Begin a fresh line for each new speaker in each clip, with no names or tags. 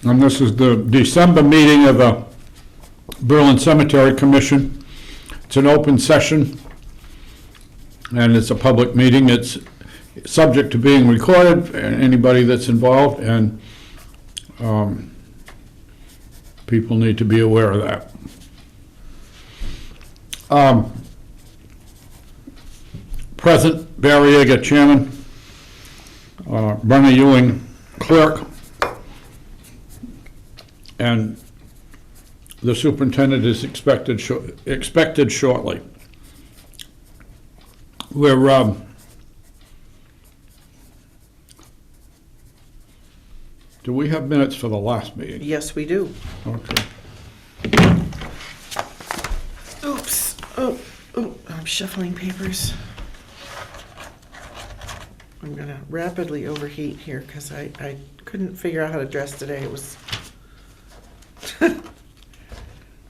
And this is the December meeting of the Berlin Cemetery Commission. It's an open session, and it's a public meeting. It's subject to being recorded, and anybody that's involved, and people need to be aware of that. Present, Barry Yeager, Chairman, Brenna Ewing, Clerk, and the superintendent is expected shortly. We're do we have minutes for the last meeting?
Yes, we do.
Okay.
Oops. Oh, I'm shuffling papers. I'm gonna rapidly overheat here because I couldn't figure out how to dress today. It was it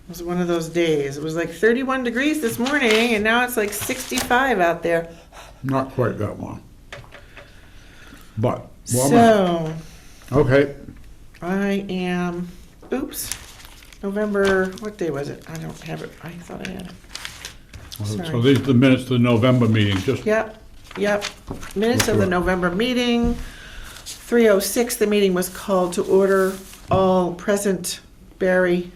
was one of those days. It was like 31 degrees this morning, and now it's like 65 out there.
Not quite that long. But
So
okay.
I am, November, what day was it? I don't have it. I thought I had it.
So
Sorry.
these are the minutes of the November meeting. Just
Yep. Minutes of the November meeting. 3:06, the meeting was called to order. All present: Barry,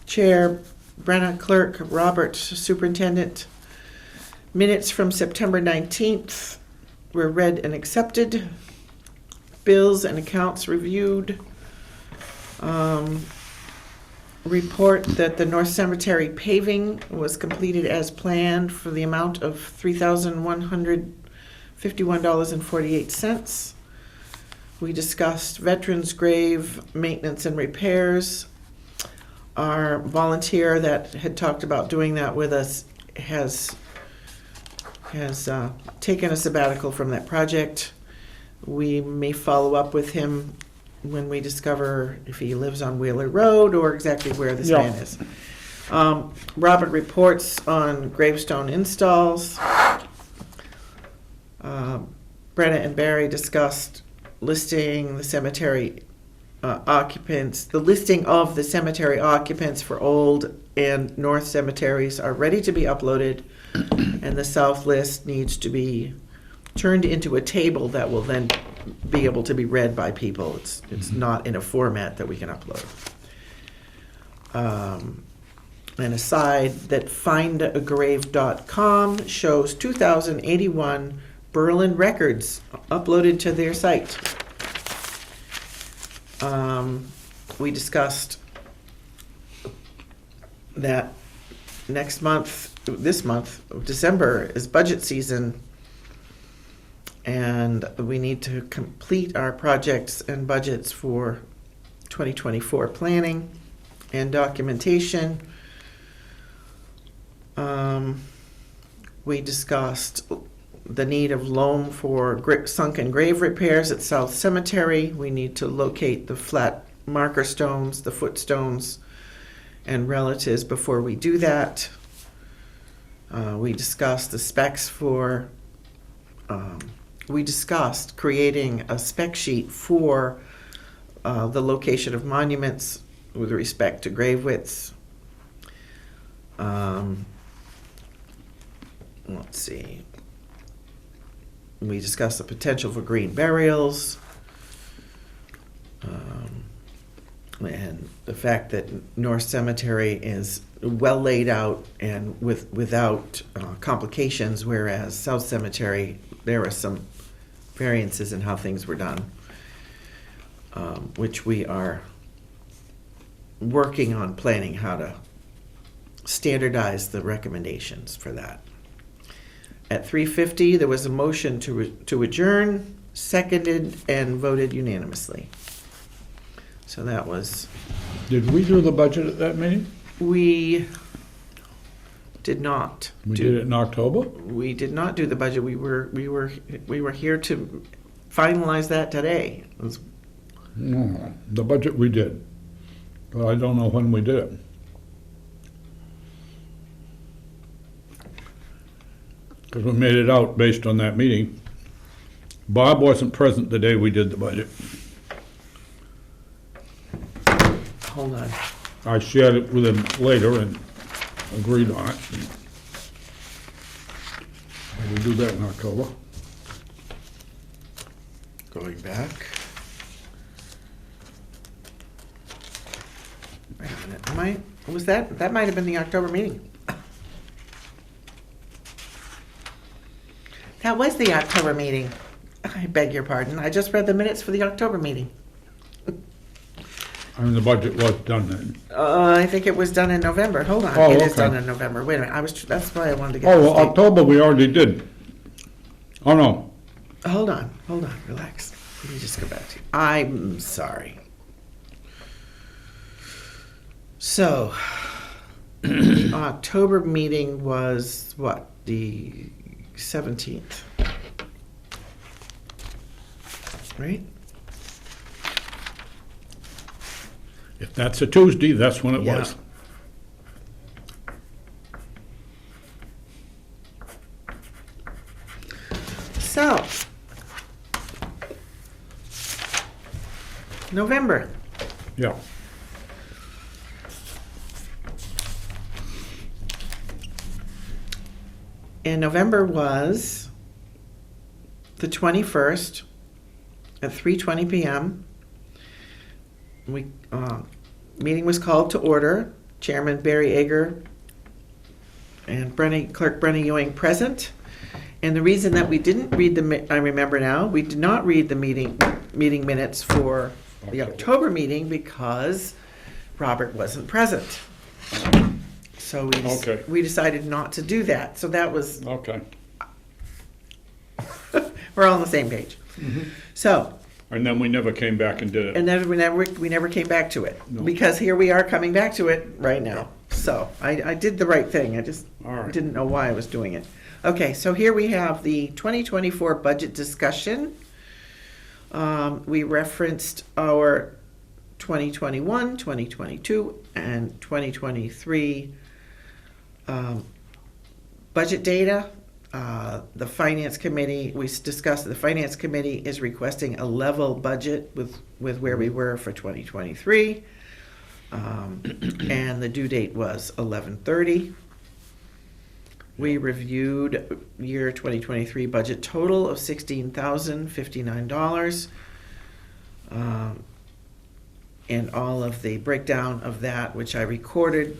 Chair; Brenna, Clerk; Robert, Superintendent. Minutes from September 19th were read and accepted. Bills and accounts reviewed. Report that the North Cemetery paving was completed as planned for the amount of $3,151.48. We discussed Veterans Grave maintenance and repairs. Our volunteer that had talked about doing that with us has taken a sabbatical from that project. We may follow up with him when we discover if he lives on Wheeler Road or exactly where this man is. Robert reports on gravestone installs. Brenna and Barry discussed listing the cemetery occupants. The listing of the cemetery occupants for Old and North cemeteries are ready to be uploaded, and the South list needs to be turned into a table that will then be able to be read by people. It's not in a format that we can upload. An aside that findagrave.com shows 2,081 Berlin records uploaded to their site. We discussed that this month, December, is budget season, and we need to complete our projects and budgets for 2024 planning and documentation. We discussed the need of loam for sunken grave repairs at South Cemetery. We need to locate the flat marker stones, the footstones, and relatives before we do that. We discussed the specs for we discussed creating a spec sheet for the location of monuments with respect to grave widths. Let's see. We discussed the potential for green burials, and the fact that North Cemetery is well laid out and without complications, whereas South Cemetery, there are some variances in how things were done, which we are working on planning how to standardize the recommendations for that. At 3:50, there was a motion to adjourn, seconded and voted unanimously. So that was.
Did we do the budget at that meeting?
We did not.
We did it in October?
We did not do the budget. We were here to finalize that today. It was.
No, the budget we did, but I don't know when we did it. Because we made it out based on that meeting. Bob wasn't present the day we did the budget.
hold on.
I shared it with him later and agreed on it. We'll do that in October.
Going back. Wait a minute, was that might have been the October meeting. That was the October meeting. I beg your pardon, I just read the minutes for the October meeting.
I mean, the budget was done then.
I think it was done in November, hold on,
Oh,
it is
okay.
done in November, wait a minute, that's why I wanted to get
Oh,
this
well,
date.
October we already did. Oh, no.
Hold on, relax, let me just go back to you. I'm sorry. So, the October meeting was what, the 17th? Right?
If that's a Tuesday, that's when it
Yeah.
was.
So, November.
Yeah.
And November was the 21st at 3:20 p.m. We, meeting was called to order. Chairman Barry Ager and Clerk Brenna Ewing present. And the reason that we didn't read I remember now, we did not read the meeting minutes for the October meeting because Robert wasn't present. So
Okay.
we decided not to do that. So that was,
Okay.
we're all on the same page. So,
And then we never came back and did it.
and then we never came back to it.
No.
Because here we are coming back to it right now. So I did the right thing. I just
All right.
didn't know why I was doing it. Okay, so here we have the 2024 budget discussion. We referenced our 2021, 2022, and 2023 budget data. The Finance Committee, we discussed that the Finance Committee is requesting a level budget with where we were for 2023. And the due date was 11/30. We reviewed year 2023 budget total of $16,059. And all of the breakdown of that, which I recorded,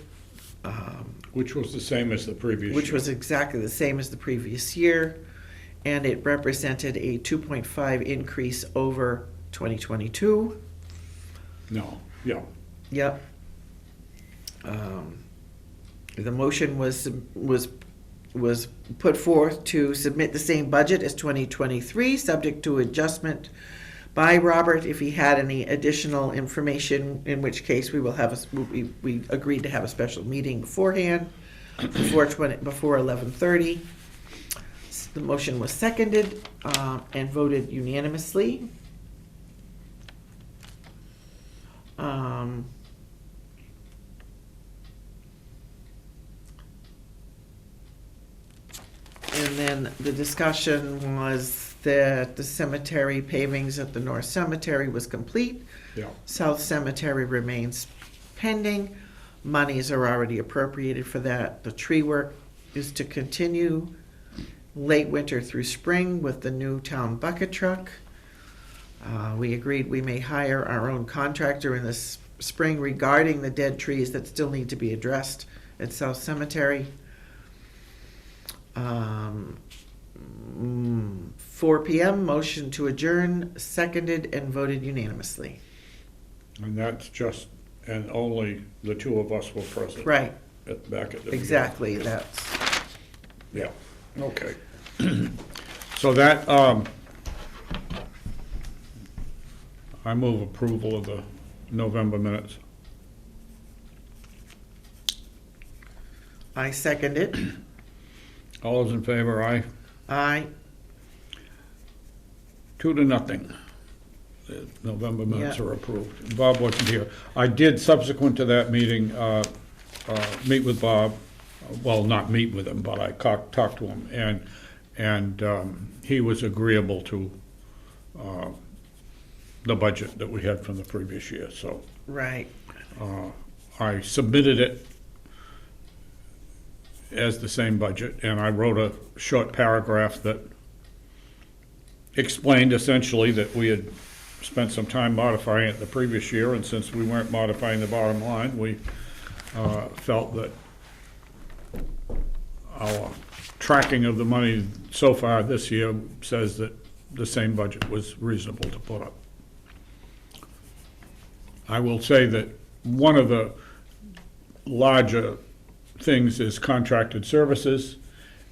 Which was the same as the previous
which
year.
was exactly the same as the previous year. And it represented a 2.5 increase over 2022.
No, yeah.
Yep. The motion was put forth to submit the same budget as 2023, subject to adjustment by Robert if he had any additional information, in which case we will have we agreed to have a special meeting beforehand, before 11:30. The motion was seconded and voted unanimously. And then the discussion was that the cemetery pavings at the North Cemetery was complete.
Yeah.
South Cemetery remains pending. Monies are already appropriated for that. The tree work is to continue late winter through spring with the new town bucket truck. We agreed we may hire our own contractor in the spring regarding the dead trees that still need to be addressed at South Cemetery. 4 p.m., motion to adjourn, seconded and voted unanimously.
And that's just, and only the two of us were present.
Right,
Back at the.
exactly, that's,
Yeah, okay. So that, I move approval of the November minutes.
I second it.
All those in favor, aye?
Aye.
2-0. The November minutes
Yeah.
are approved. Bob wasn't here. I did, subsequent to that meeting, meet with Bob. Well, not meet with him, but I talked to him, and he was agreeable to the budget that we had from the previous year, so
Right.
I submitted it as the same budget, and I wrote a short paragraph that explained essentially that we had spent some time modifying it the previous year, and since we weren't modifying the bottom line, we felt that our tracking of the money so far this year says that the same budget was reasonable to put up. I will say that one of the larger things is contracted services,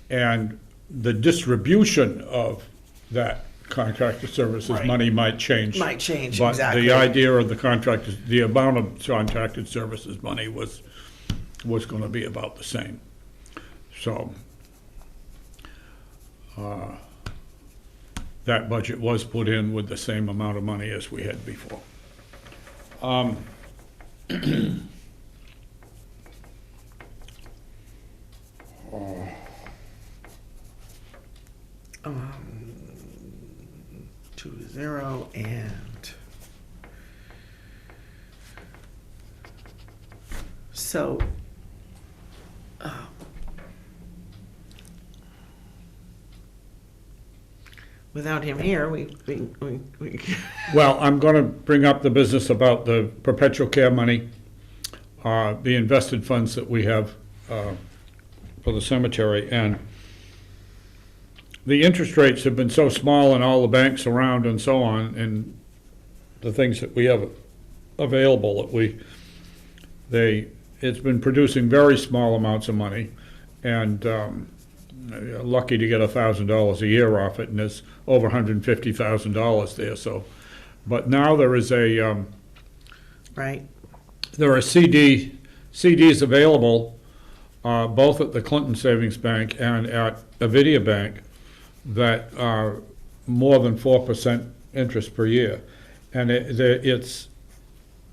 and the distribution of that contracted services
Right.
money might change.
Might change,
But
exactly.
the idea of the contractors, the amount of contracted services money was gonna be about the same. So, that budget was put in with the same amount of money as we had before.
Um, 2-0 and so without him here, we
Well, I'm gonna bring up the business about the perpetual care money, the invested funds that we have, for the cemetery, and the interest rates have been so small in all the banks around and so on, and the things that we have available, that it's been producing very small amounts of money, and, lucky to get $1,000 a year off it, and there's over $150,000 there, so. But now there is
right.
there are CDs available, both at the Clinton Savings Bank and at Avidia Bank, that are more than 4% interest per year. And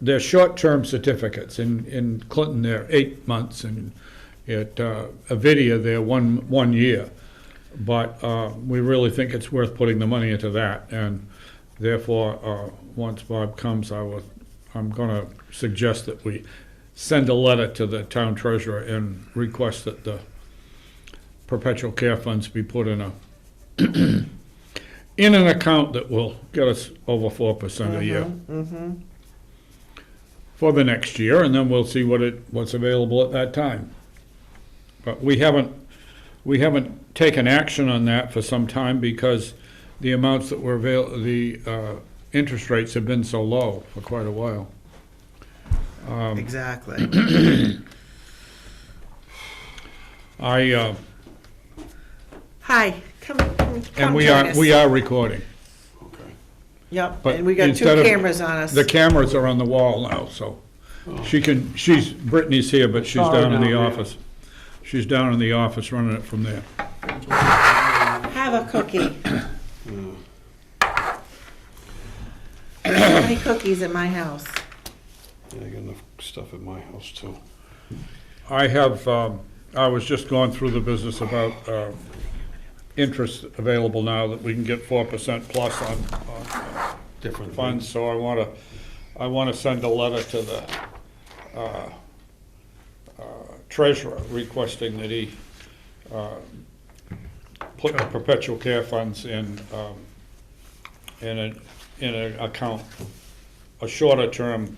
they're short-term certificates. In Clinton, they're 8 months, and at Avidia, they're one year. But we really think it's worth putting the money into that, and therefore, once Bob comes, I'm gonna suggest that we send a letter to the town treasurer and request that the perpetual care funds be put in in an account that will get us over 4% a year for the next year, and then we'll see what's available at that time. But we haven't taken action on that for some time because the amounts that were the interest rates have been so low for quite a while.
Exactly. Hi, come
And we
join us.
are recording.
Okay.
Yep,
But
and we got two
instead of-
cameras on us.
The cameras are on the wall now, so Brittany's here, but she's
Oh,
down in the
down there.
office. She's down in the office running it from there.
Have a cookie. There's many cookies at my house.
Yeah, I got enough stuff at my house too.
I was just going through the business about interest available now that we can get 4% plus on
Different
funds, so I wanna send a letter to the treasurer requesting that he put the perpetual care funds in an account, a shorter term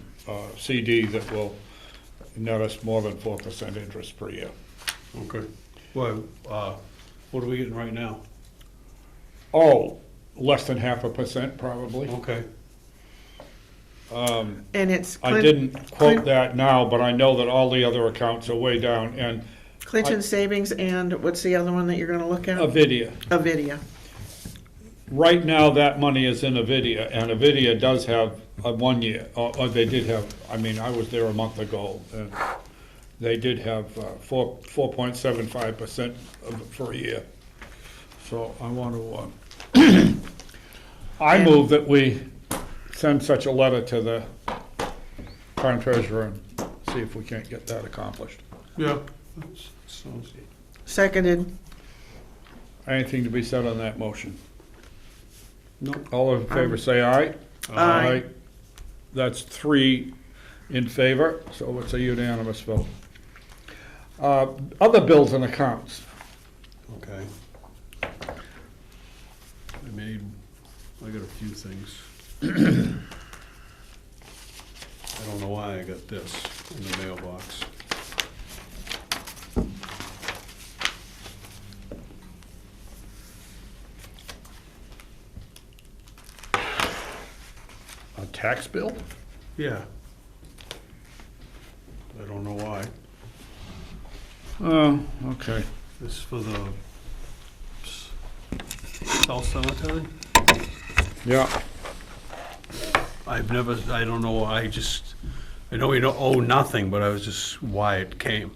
CD that will net us more than 4% interest per year.
Okay. Well, what are we getting right now?
Oh, less than 0.5% probably.
Okay.
And it's
I didn't quote that now, but I know that all the other accounts are way down, and
Clinton Savings and what's the other one that you're gonna look at?
Avidia.
Avidia.
Right now, that money is in Avidia, and Avidia does have a 1 year, or they did have, I mean, I was there a month ago, and they did have 4.75% for a year. So I want to, I move that we send such a letter to the town treasurer and see if we can't get that accomplished.
Yeah. Sounds.
Seconded.
Anything to be said on that motion?
No.
All in favor, say aye.
Aye.
That's 3 in favor, so it's a unanimous vote. Other bills and accounts.
Okay. I got a few things. I don't know why I got this in the mailbox.
A tax bill?
Yeah. I don't know why.
Oh, okay.
This is for the South Cemetery?
Yeah,
I don't know, I know we don't owe nothing, but I was just why it came.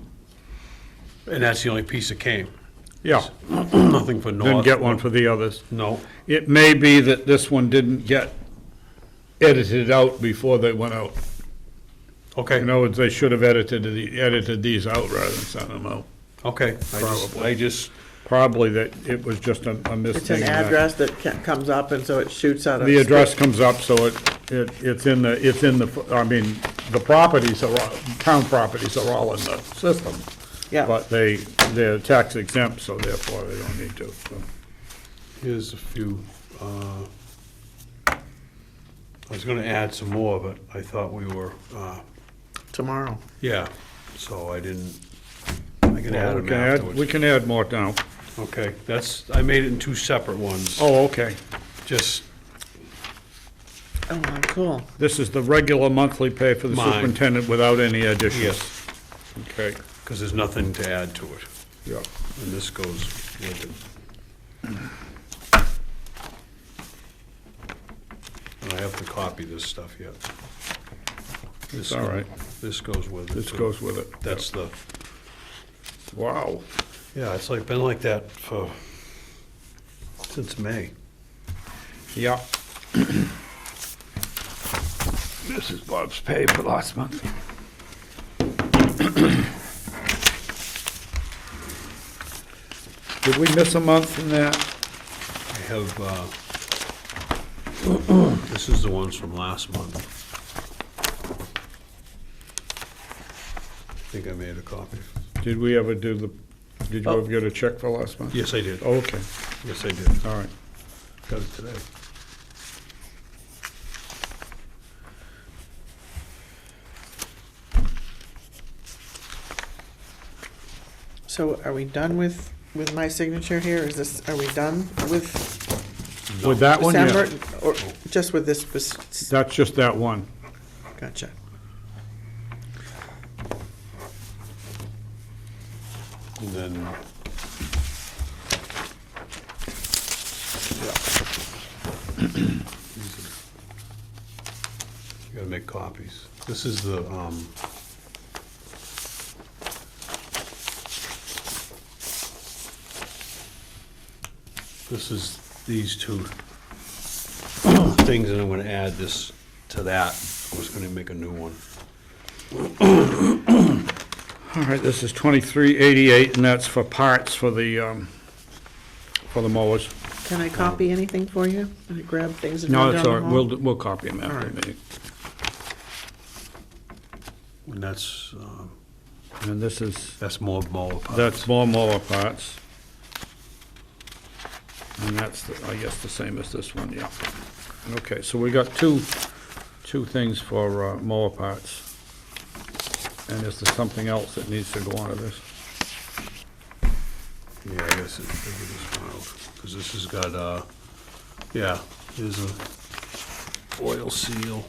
And that's the only piece that came.
yeah.
Nothing for North.
Didn't get one for the others.
No.
It may be that this one didn't get edited out before they went out.
Okay.
In other words, they should have edited these out rather than sent them out.
Okay. I just,
Probably that it was just a
It's
mistake.
an address that comes up, and so it shoots out a.
The address comes up, so it's in the, I mean, the properties are, town properties are all in the system.
Yeah,
But they're tax exempt, so therefore they don't need to, so.
here's a few, I was gonna add some more, but I thought we were,
tomorrow.
yeah, so I didn't, I can add them
We
afterwards.
can add more now.
Okay, I made it in two separate ones.
Oh, okay.
Just,
Oh, cool.
This is the regular monthly pay for the
Mine.
superintendent without any additions.
yes,
Okay,
because there's nothing to add to it,
yeah.
and this goes with it. And I have to copy this stuff yet. This
all right.
This goes with it.
This
too.
goes with it.
That's the,
Wow.
yeah, it's like, been like that since May.
Yeah. This is Bob's pay for last month. Did we miss a month in that?
I have, this is the ones from last month. I think I made a copy.
Did we ever do did you
Oh.
ever get a check for last month?
Yes, I did.
Oh, okay,
Yes, I did.
all right.
Got it today.
So are we done with my signature here? Are we done with
With that one, yeah.
December? Or just with this,
That's just that one.
gotcha.
And then, you gotta make copies. This is the, this is these two things, and I'm gonna add this to that. I was gonna make a new one.
All right, this is 2388, and that's for parts for the mowers.
Can I copy anything for you? Can I grab things and
No,
run
it's
down
all
the
right,
hall?
we'll copy them
All
after
right.
the meeting.
And that's
And this is,
more mower parts.
that's more mower parts. And that's, I guess, the same as this one, yeah. Okay, so we got two things for mower parts. And is there something else that needs to go onto this?
Yeah, I guess it's figure this one out, because this has got, yeah, here's a oil seal.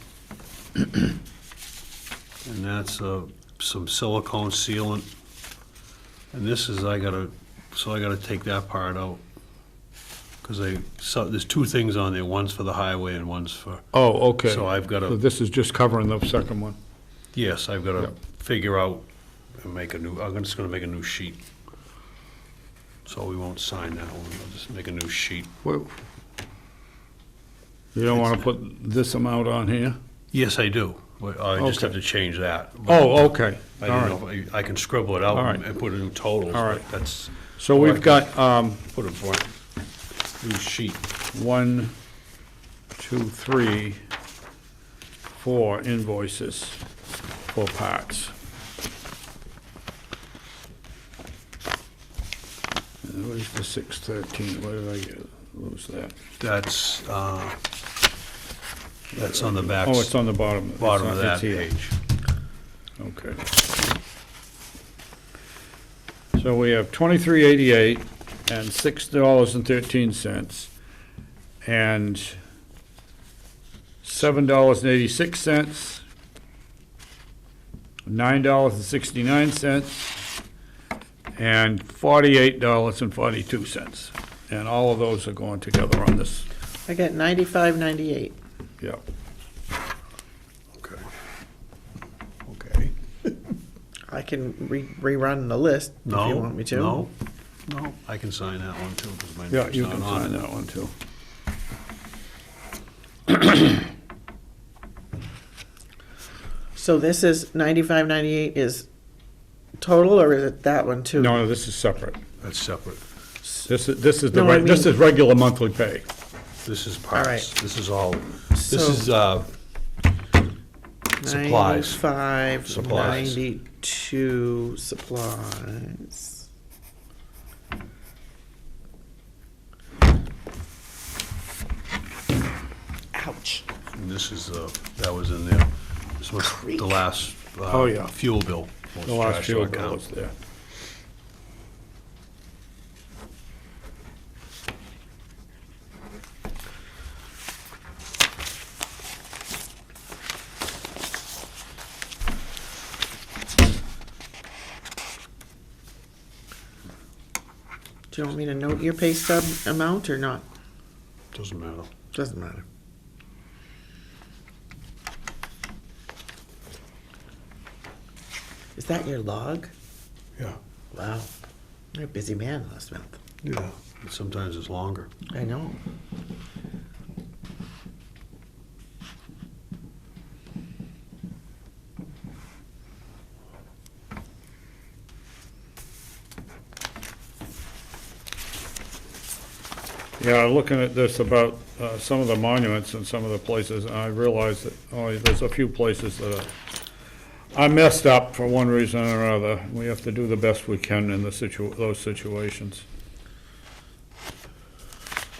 And that's, some silicone sealant. And this is, I gotta take that part out. Because there's two things on there, one's for the highway and one's for,
Oh, okay.
so I've
So
gotta,
this is just covering the second one.
yes, I've gotta
Yep.
figure out and make a new, I'm just gonna make a new sheet. So we won't sign that one, I'll just make a new sheet.
Whoa. You don't want to put this amount on here?
Yes, I do. But I just have
Okay.
to change that.
Oh, okay,
I
all
don't
right.
know, if I can scribble it out
All right.
and put it in totals,
All
but
right.
that's,
So we've got,
put a blank, new sheet.
1, 2, 3, 4 invoices for parts. And where's the 613? Where did I lose that?
That's on the back.
Oh, it's on the bottom.
Bottom of
It's
that
here.
page.
Okay. So we have $23.88 and $6.13 and $7.86, $9.69, and $48.42. And all of those are going together on this.
I got 95.98.
Yeah.
Okay. Okay.
I can rerun the list if
No,
you want me to.
no, I can sign that one too, because my
Yeah,
name's
you
not
can
on
sign
it.
that one too.
So this is 95.98 is total, or is it that one too?
No, this is separate.
That's separate.
This is
No, I
this
mean-
is regular monthly pay.
This is
All right.
parts. This is all, this
So-
is, supplies.
95,
Supplies.
92 supplies. Ouch.
and this is, that was in there. This was
Creek.
the last,
Oh, yeah.
fuel bill. was
The last
charged
fuel
to
bill
account.
is there.
Do you want me to note your pay stub amount or not?
Doesn't matter.
Doesn't matter. Is that your log?
Yeah.
Wow. You're a busy man last month.
Yeah. Sometimes it's longer.
I know.
Yeah, looking at this about some of the monuments in some of the places, I realize that, there's a few places that are messed up for one reason or another. We have to do the best we can in those situations,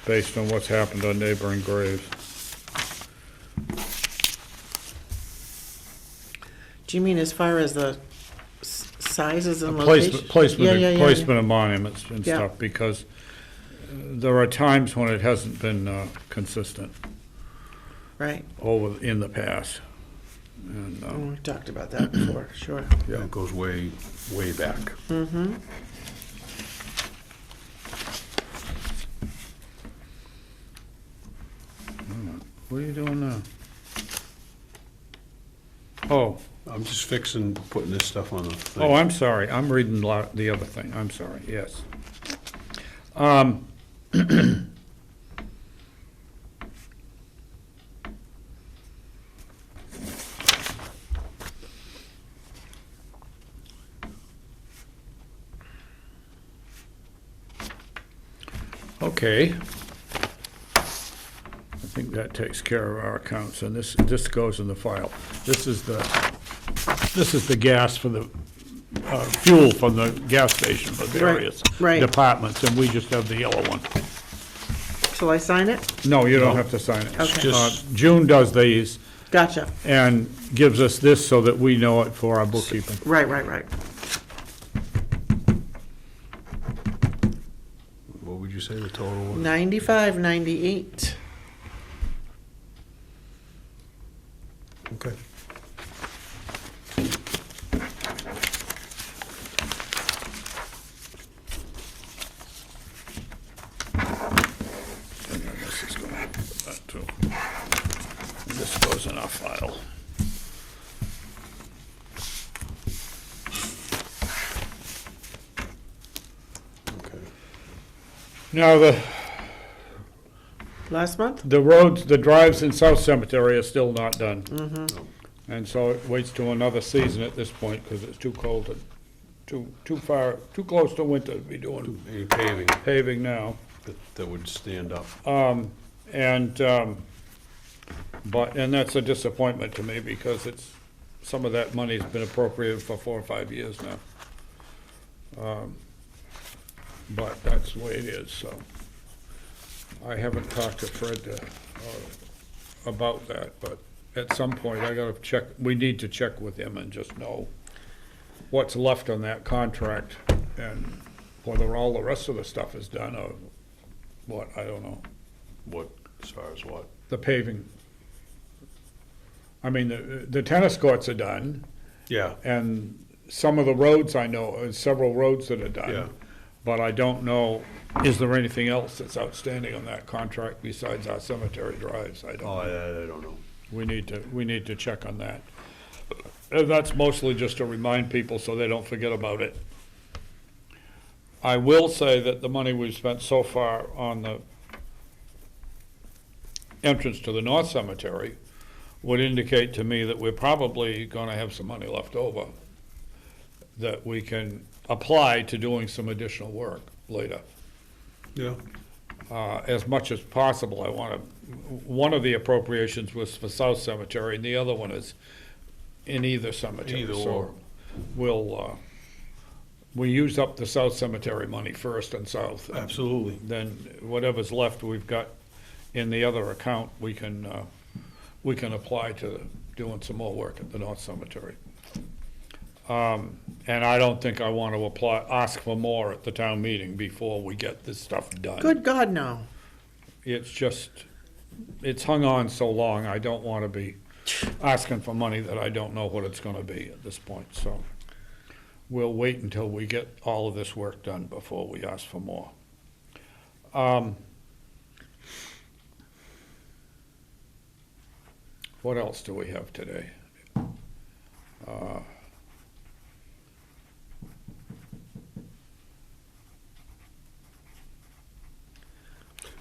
based on what's happened on neighboring graves.
Do you mean as far as the sizes and
Placement,
locations? Yeah.
placement of monuments and
Yeah.
stuff, because there are times when it hasn't been consistent
Right.
in the past. And,
Oh, we talked about that before, sure.
yeah.
It goes way, way back.
Mm-hmm.
What are you doing now? Oh,
I'm just fixing, putting this stuff on the thing.
oh, I'm sorry, I'm reading the other thing, I'm sorry, yes. Okay. I think that takes care of our accounts, and this goes in the file. This is the gas for the, fuel from the gas station for various
right.
departments, and we just have the yellow one.
Shall I sign it?
No, you don't
No.
have to sign it.
Okay.
June does these
Gotcha.
and gives us this so that we know it for our bookkeeping.
Right.
What would you say the total was?
95.98.
Okay.
And then this is going to that too. And this goes in our file.
Okay.
Now,
Last month?
the roads, the drives in South Cemetery are still not done.
Mm-hmm.
And so it waits till another season at this point, because it's too cold and too close to winter to be doing
Any paving
paving now.
that would stand up.
But, and that's a disappointment to me because some of that money's been appropriated for 4 or 5 years now. But that's the way it is, so. I haven't talked to Fred about that, but at some point I gotta check, we need to check with him and just know what's left on that contract and whether all the rest of the stuff is done or what, I don't know.
What, as far as what?
The paving. I mean, the tennis courts are done,
Yeah,
and some of the roads I know, several roads that are
yeah.
done. But I don't know, is there anything else that's outstanding on that contract besides our cemetery drives? I don't
Oh,
know.
I don't know.
We need to check on that. And that's mostly just to remind people so they don't forget about it. I will say that the money we've spent so far on the entrance to the North Cemetery would indicate to me that we're probably gonna have some money left over that we can apply to doing some additional work later.
Yeah.
As much as possible, I want to, one of the appropriations was for South Cemetery, and the other one is in either cemetery.
Either
So
or.
we use up the South Cemetery money first and South. and
Absolutely.
Then whatever's left we've got in the other account, we can apply to doing some more work at the North Cemetery. And I don't think I want to ask for more at the town meeting before we get this stuff done.
Good God, no.
It's just, it's hung on so long, I don't want to be asking for money that I don't know what it's going to be at this point, so we'll wait until we get all of this work done before we ask for more. What else do we have today?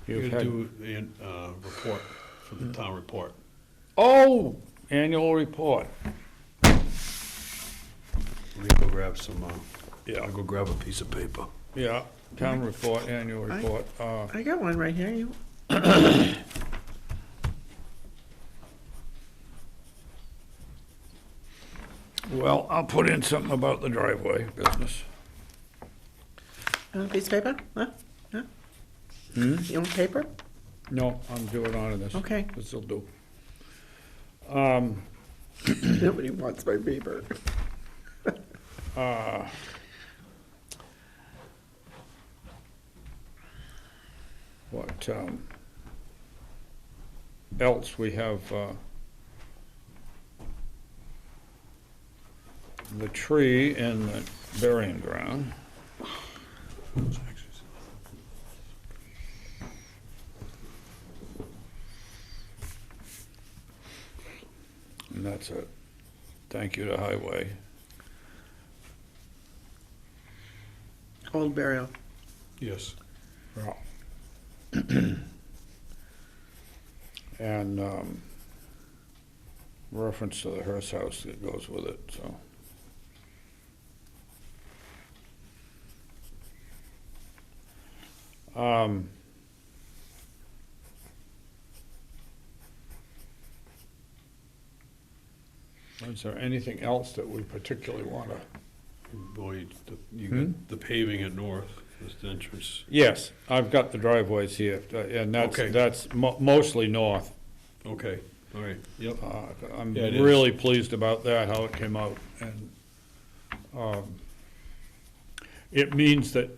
You're
You've
gonna
had,
do a report for the town report.
oh, annual report.
Let me go grab some,
Yeah.
I'll go grab a piece of paper.
Yeah, town report, annual report.
I got one right here. You,
Well, I'll put in something about the driveway business.
piece of paper? Huh? Huh? You want paper?
No, I'm doing on this.
Okay.
This'll do.
Nobody wants my paper.
What, else we have, the tree in the burying ground. And that's a thank you to Highway.
Old burial.
Yes.
Yeah. And, reference to the Hearst house that goes with it, so. Is there anything else that we particularly want to?
Boy, you got the paving at North, this entrance.
Yes, I've got the driveways here, and
Okay.
that's mostly north.
Okay, all right, yep.
I'm
Yeah, it is.
really pleased about that, how it came out, and it means that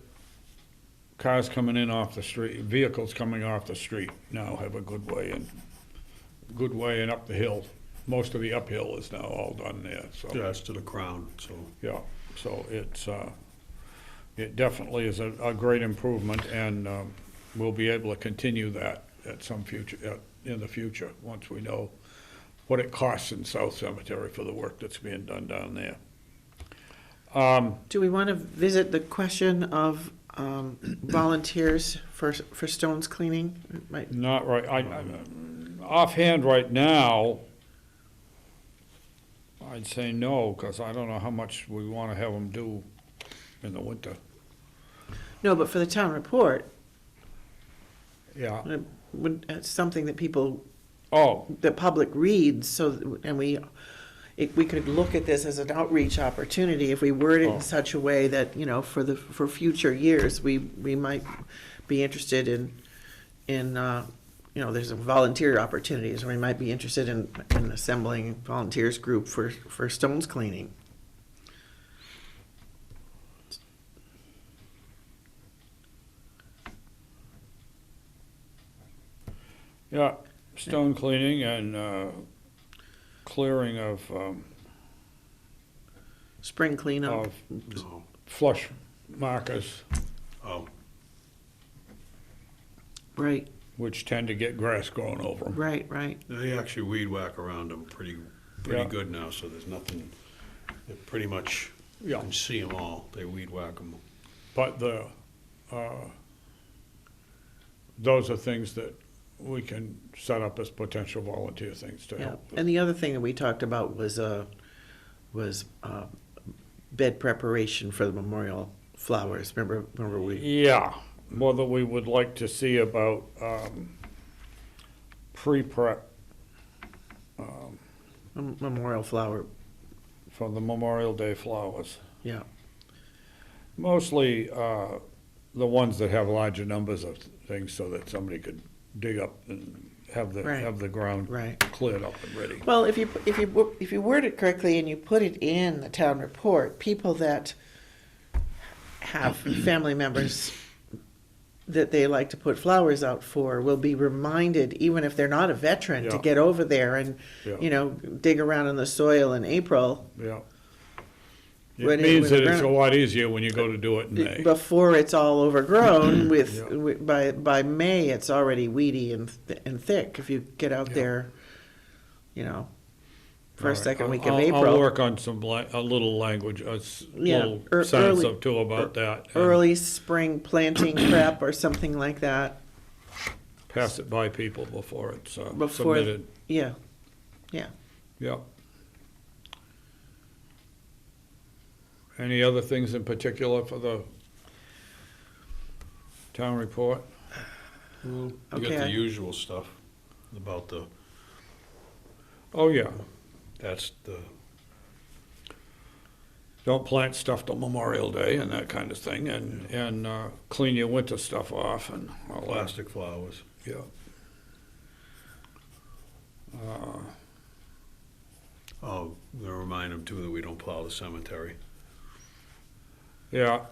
cars coming in off the street, vehicles coming off the street now have a good way and up the hill. Most of the uphill is now all done there, so.
Yeah, it's to the crown, so.
Yeah, so it definitely is a great improvement, and we'll be able to continue that at some future, in the future, once we know what it costs in South Cemetery for the work that's being done down there.
Do we want to visit the question of volunteers for stones cleaning? Might-
Not right, offhand right now, I'd say no, because I don't know how much we want to have them do in the winter.
No, but for the town report,
Yeah,
it's something that people
Oh,
the public reads, so, and we could look at this as an outreach opportunity if we word it
Oh.
in such a way that, for future years, we might be interested in, there's volunteer opportunities, or we might be interested in assembling volunteers group for stones cleaning.
yeah, stone cleaning and clearing of
Spring cleanup.
No.
flush markers,
Oh,
Right,
which tend to get grass growing over them.
right.
they actually weed whack around them pretty
Yeah.
good now, so there's nothing, they're pretty much, you
Yeah.
can see them all, they weed whack them.
But those are things that we can set up as potential volunteer things to
Yeah,
help.
and the other thing that we talked about was bed preparation for the memorial flowers. Remember we,
Yeah, whether we would like to see about pre-prep
memorial flower,
for the Memorial Day flowers.
yeah,
Mostly the ones that have larger numbers of things so that somebody could dig up and have
Right.
the ground
right.
cleared up and ready.
Well, if you word it correctly and you put it in the town report, people that have family members that they like to put flowers out for will be reminded, even if they're not a veteran, to
Yeah.
get over there and,
Yeah.
dig around in the soil in April
Yeah.
When
It
it-
means
when
that
the
it's a
ground-
lot easier when you go to do it in May.
before it's all overgrown
Yeah.
by May, it's already weedy and thick. If you get out
Yeah.
there,
All
first,
right.
second week of
I'll
April.
work on a little language,
Yeah,
little
ear-
sentence
early-
or two about that. and
Early spring planting prep or something like that.
Pass it by people before it's
Before-
submitted.
Yeah,
Yeah. Any other things in particular for the town report?
You got
Okay.
the usual stuff about
Oh, yeah.
that's the,
Don't plant stuff till Memorial Day and that kind of thing, and clean your winter stuff off and all that.
plastic flowers.
Yeah.
Oh, gonna remind them too that we don't plow the cemetery.
Yeah.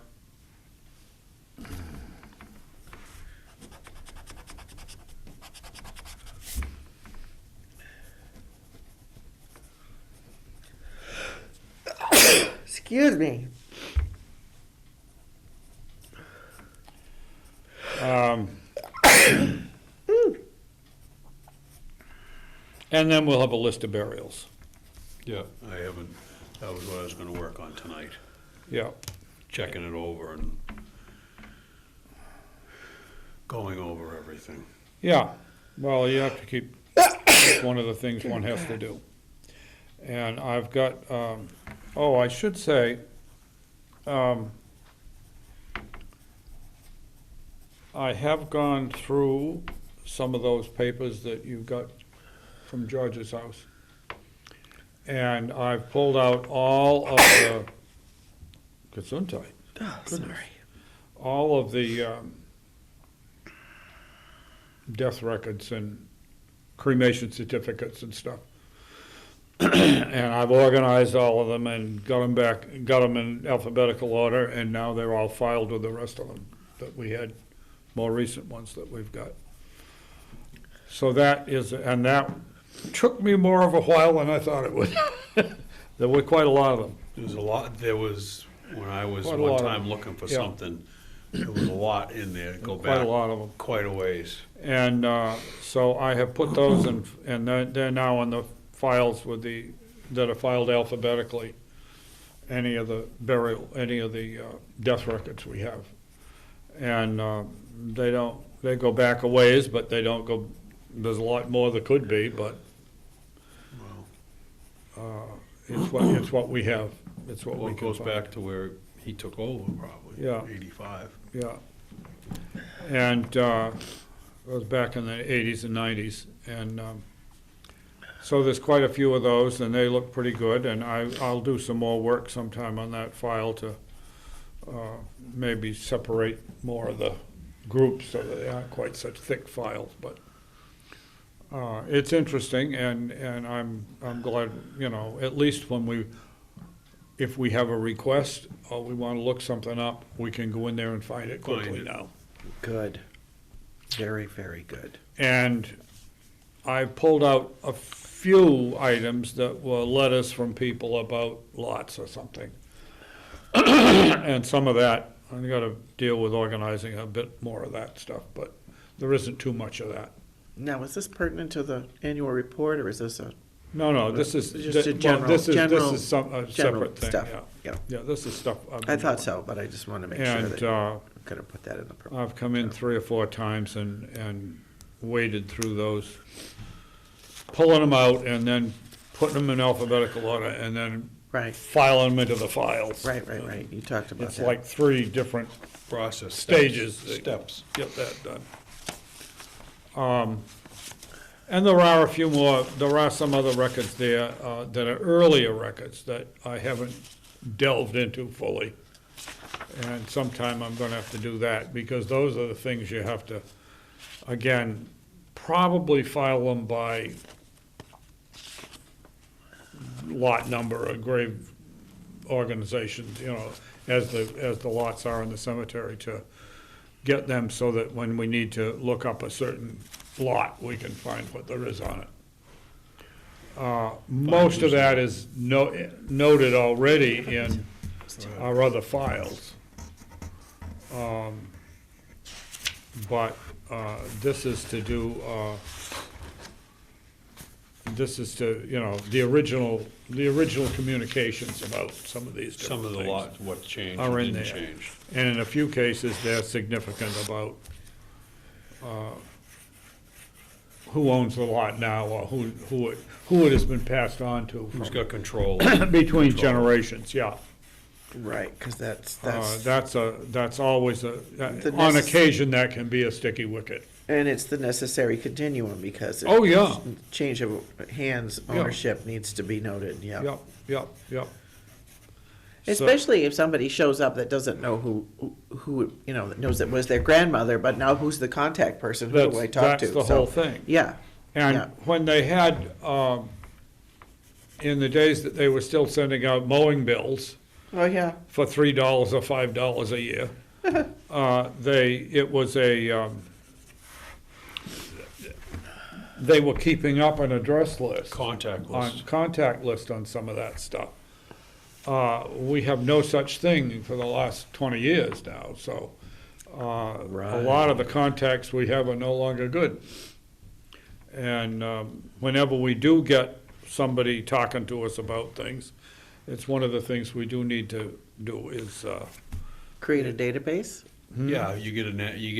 excuse me.
And then we'll have a list of burials.
Yeah. I haven't, that was what I was gonna work on tonight,
Yeah.
checking it over and going over everything.
Yeah, well, you have to keep, it's one of the things one has to do. And I've got, I should say, I have gone through some of those papers that you got from George's house. And I've pulled out all of the, Gesundheit,
Oh, sorry.
all of the death records and cremation certificates and stuff. And I've organized all of them and got them in alphabetical order, and now they're all filed with the rest of them that we had, more recent ones that we've got. So that took me more of a while than I thought it would. There were quite a lot of them.
There was, when I was
Quite a
one
lot of
time
them.
looking for
Yeah.
something, there was a lot in there, go
Quite a
back
lot of them.
quite a ways.
And so I have put those in, and they're now in the files that are filed alphabetically. Any of the death records we have. And they go back a ways, but they don't go, there's a lot more that could be, but it's what we have. It's what
Well,
we
it
can
goes
find.
back to where he took over probably,
Yeah.
85.
Yeah. And it was back in the 80s and 90s. And So there's quite a few of those, and they look pretty good, and I'll do some more work sometime on that file to maybe separate more of the groups so that they aren't quite such thick files, but it's interesting, and I'm glad, you know, at least if we have a request or we want to look something up, we can go in there and find it quickly now.
Good. Very, very good.
And I pulled out a few items that were letters from people about lots or something. And some of that, I gotta deal with organizing a bit more of that stuff, but there isn't too much of that.
Now, is this pertinent to the annual report, or is this a
No, this is,
Just a
well,
general-
this
general-
is some, a
general
separate thing,
stuff?
yeah.
Yeah,
Yeah, this is stuff. I've
I
been
thought
doing.
so, but I just want to make sure
And,
that you could have put that in the.
I've come in 3 or 4 times and waded through those, pulling them out and then putting them in alphabetical order and then
Right,
filing them into the files.
right. You talked about
It's
that.
like 3 different
Process.
stages. that
Steps.
Get that done. And there are there are some other records there that are earlier records that I haven't delved into fully. And sometime I'm gonna have to do that, because those are the things you have to, again, probably file them by lot number or grave organizations, you know, as the lots are in the cemetery, to get them so that when we need to look up a certain lot, we can find what there is on it. Most of that is noted already in our other files. But this is to do, you know, the original communications about some of these different
Some of the
things
lots, what changed,
are
what
in
didn't
there.
change.
And in a few cases, they're significant about who owns the lot now, or who it has been passed on to
Who's
from-
got control?
between generations, yeah.
Right, because that's,
That's always
The
on
necess-
occasion, that can be a sticky wicket.
and it's the necessary continuum, because.
Oh, yeah.
Change of hands,
Yeah.
ownership needs to be noted, yeah.
Yep. So-
Especially if somebody shows up that doesn't know who, you know, that knows it was their grandmother, but now who's the contact person, who do I talk to?
That's the
So,
whole thing.
Yeah,
And
Yeah.
when they had, in the days that they were still sending out mowing bills
oh, yeah,
for $3 or $5 a year, they were keeping up an address list.
Contact
On
list.
contact list on some of that stuff. We have no such thing for the last 20 years now, so a lot of the contacts we have are no longer good. And whenever we do get somebody talking to us about things, it's one of the things we do need to do is,
create a database.
Yeah, you get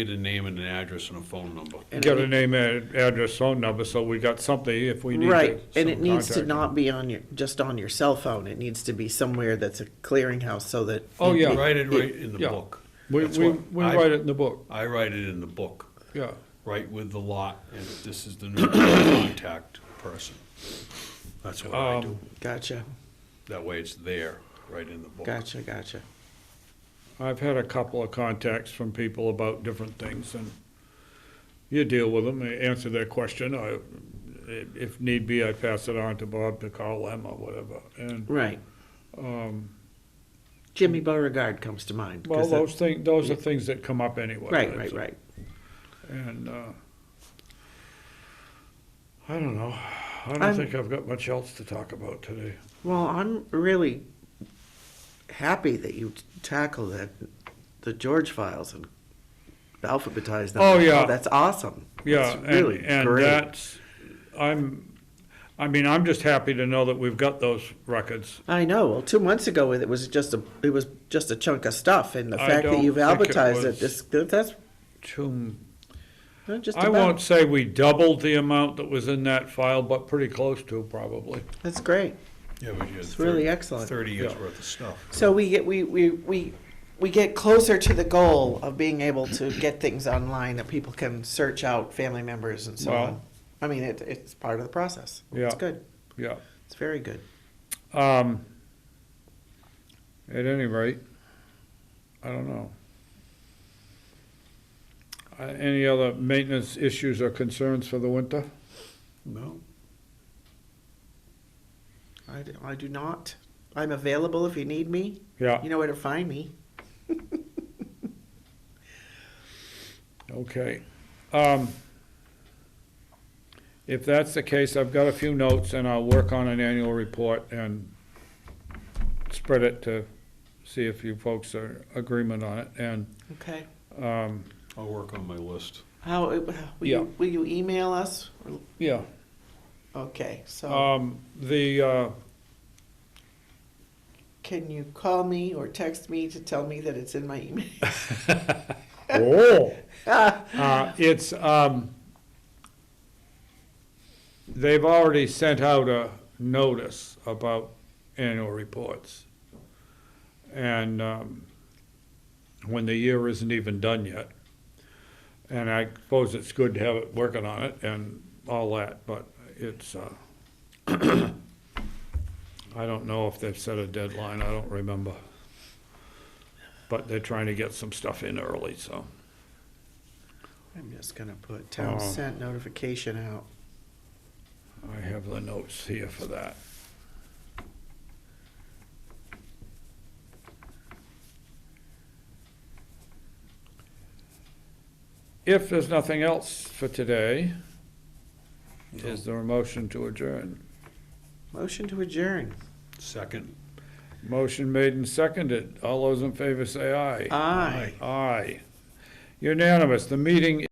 a name and an address and a phone number.
And
get a
it-
name, address, phone number, so we got something if we need to.
Right, and it
some
needs to
contact.
not be just on your cell phone, it needs to be somewhere that's a clearinghouse, so that.
Oh, yeah.
Write it right in the
Yeah.
book.
We
That's what I-
write it in the book,
I write it in the book,
yeah.
right with the lot, and this is the new contact person. That's what I do.
Gotcha,
That way it's there, right in the book.
gotcha.
I've had a couple of contacts from people about different things, and you deal with them, they answer their question. If need be, I pass it on to Bob to call them or whatever. And,
Right. Jimmy Beauregard comes to mind. 'cause
well,
that-
those are things that come up anyway.
Right.
And, I don't know. I don't
I'm-
think I've got much else to talk about today.
Well, I'm really happy that you tackled the George files and alphabetized them.
Oh, yeah.
That's awesome.
Yeah,
That's really
and
great.
that's, I'm just happy to know that we've got those records.
I know. Well, 2 months ago, it was just a chunk of stuff, and the
I
fact that
don't
you've
think it
alphabetized
was-
that's
Too
just
I
about.
won't say we doubled the amount that was in that file, but pretty close to, probably.
That's great.
Yeah, but you had
It's really excellent.
30 years
Yeah.
worth of stuff.
So we get closer to the goal of being able to get things online that people can search out family members and so on.
Well,
I mean, it's part of the process.
Yeah.
It's good.
Yeah.
It's very good.
At any rate, I don't know. Any other maintenance issues or concerns for the winter?
No.
I do not. I'm available if you need me.
Yeah,
You know where to find me.
okay. If that's the case, I've got a few notes and I'll work on an annual report and spread it to see if you folks are agreement on it. And,
Okay.
I'll work on my list.
How,
Yeah.
will you email us?
yeah,
Okay, so can you call me or text me to tell me that it's in my email?
it's, they've already sent out a notice about annual reports. And, when the year isn't even done yet. And I suppose it's good to have it working on it and all that, but it's, I don't know if they've set a deadline, I don't remember. But they're trying to get some stuff in early, so.
I'm just gonna put town
Oh.
sent notification out.
I have the notes here for that. If there's nothing else for today, is there a motion to adjourn?
Motion to adjourn.
Second.
Motion made and seconded. All those in favor say aye.
Aye.
Aye. Unanimous. The meeting